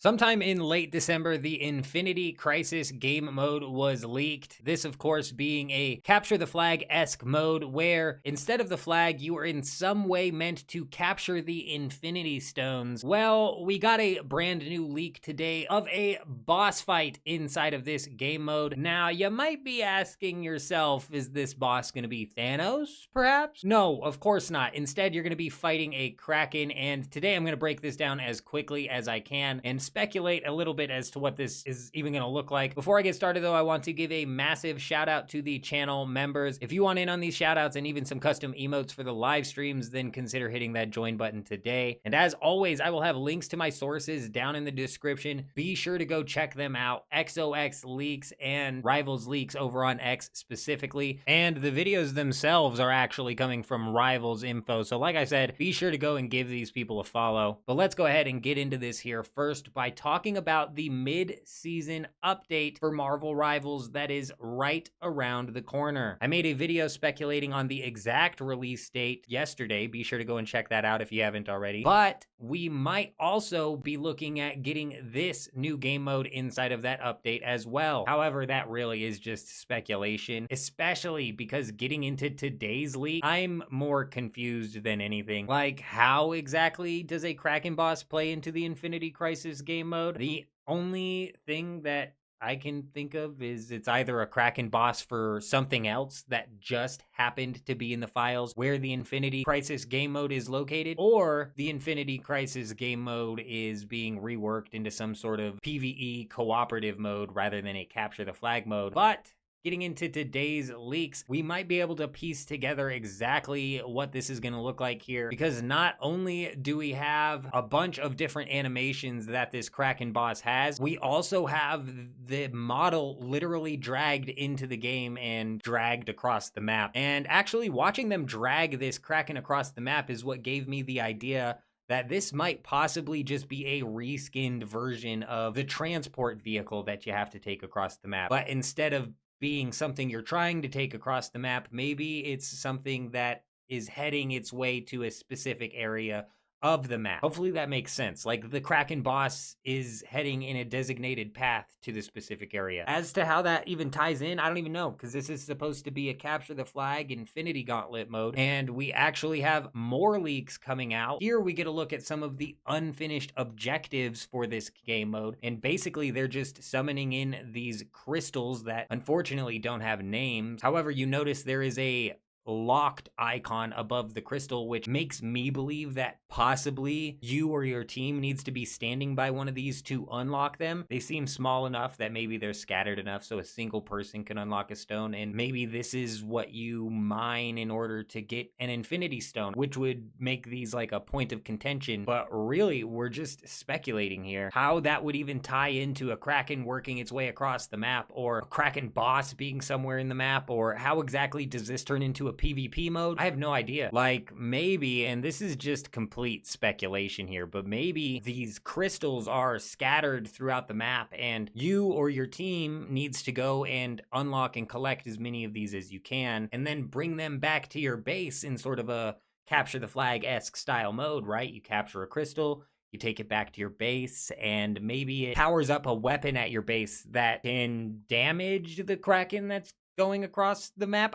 Sometime in late December, the Infinity Crisis game mode was leaked. This, of course, being a capture the flag-esque mode where instead of the flag, you are in some way meant to capture the Infinity Stones. Well, we got a brand new leak today of a boss fight inside of this game mode. Now, you might be asking yourself, is this boss going to be Thanos, perhaps? No, of course not. Instead, you're going to be fighting a Kraken, and today I'm going to break this down as quickly as I can and speculate a little bit as to what this is even going to look like. Before I get started though, I want to give a massive shout out to the channel members. If you want in on these shout outs and even some custom emotes for the live streams, then consider hitting that join button today. And as always, I will have links to my sources down in the description. Be sure to go check them out. XOX Leaks and Rivals Leaks over on X specifically. And the videos themselves are actually coming from Rivals Info. So like I said, be sure to go and give these people a follow. But let's go ahead and get into this here first by talking about the mid-season update for Marvel Rivals that is right around the corner. I made a video speculating on the exact release date yesterday. Be sure to go and check that out if you haven't already. But we might also be looking at getting this new game mode inside of that update as well. However, that really is just speculation, especially because getting into today's leak, I'm more confused than anything. Like, how exactly does a Kraken Boss play into the Infinity Crisis game mode? The only thing that I can think of is it's either a Kraken Boss for something else that just happened to be in the files where the Infinity Crisis game mode is located, or the Infinity Crisis game mode is being reworked into some sort of PvE cooperative mode rather than a capture the flag mode. But getting into today's leaks, we might be able to piece together exactly what this is going to look like here, because not only do we have a bunch of different animations that this Kraken boss has, we also have the model literally dragged into the game and dragged across the map. And actually watching them drag this Kraken across the map is what gave me the idea that this might possibly just be a reskinned version of the transport vehicle that you have to take across the map. But instead of being something you're trying to take across the map, maybe it's something that is heading its way to a specific area of the map. Hopefully that makes sense. Like, the Kraken boss is heading in a designated path to the specific area. As to how that even ties in, I don't even know, because this is supposed to be a capture the flag Infinity Gauntlet mode, and we actually have more leaks coming out. Here we get a look at some of the unfinished objectives for this game mode, and basically they're just summoning in these crystals that unfortunately don't have names. However, you notice there is a locked icon above the crystal, which makes me believe that possibly you or your team needs to be standing by one of these to unlock them. They seem small enough that maybe they're scattered enough so a single person can unlock a stone, and maybe this is what you mine in order to get an Infinity Stone, which would make these like a point of contention. But really, we're just speculating here how that would even tie into a Kraken working its way across the map, or a Kraken boss being somewhere in the map, or how exactly does this turn into a PvP mode? I have no idea. Like, maybe, and this is just complete speculation here, but maybe these crystals are scattered throughout the map and you or your team needs to go and unlock and collect as many of these as you can and then bring them back to your base in sort of a capture the flag-esque style mode, right? You capture a crystal, you take it back to your base, and maybe it powers up a weapon at your base that can damage the Kraken that's going across the map.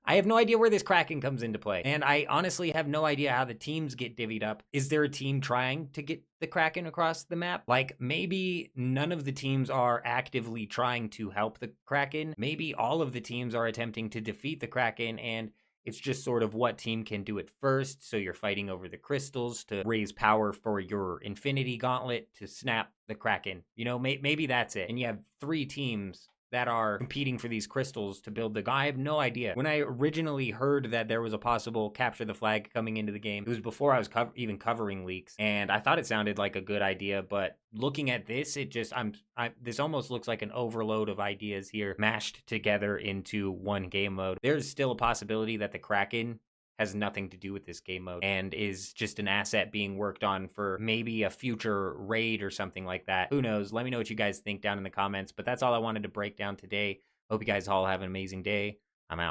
I have no idea where this Kraken comes into play. And I honestly have no idea how the teams get divvied up. Is there a team trying to get the Kraken across the map? Like, maybe none of the teams are actively trying to help the Kraken. Maybe all of the teams are attempting to defeat the Kraken, and it's just sort of what team can do it first. So you're fighting over the crystals to raise power for your Infinity Gauntlet to snap the Kraken. You know, maybe that's it. And you have 3 teams that are competing for these crystals to build the guy. I have no idea. When I originally heard that there was a possible capture the flag coming into the game, it was before I was even covering leaks, and I thought it sounded like a good idea, but looking at this, it just, this almost looks like an overload of ideas here mashed together into one game mode. There's still a possibility that the Kraken has nothing to do with this game mode and is just an asset being worked on for maybe a future raid or something like that. Who knows? Let me know what you guys think down in the comments, but that's all I wanted to break down today. Hope you guys all have an amazing day. I'm out.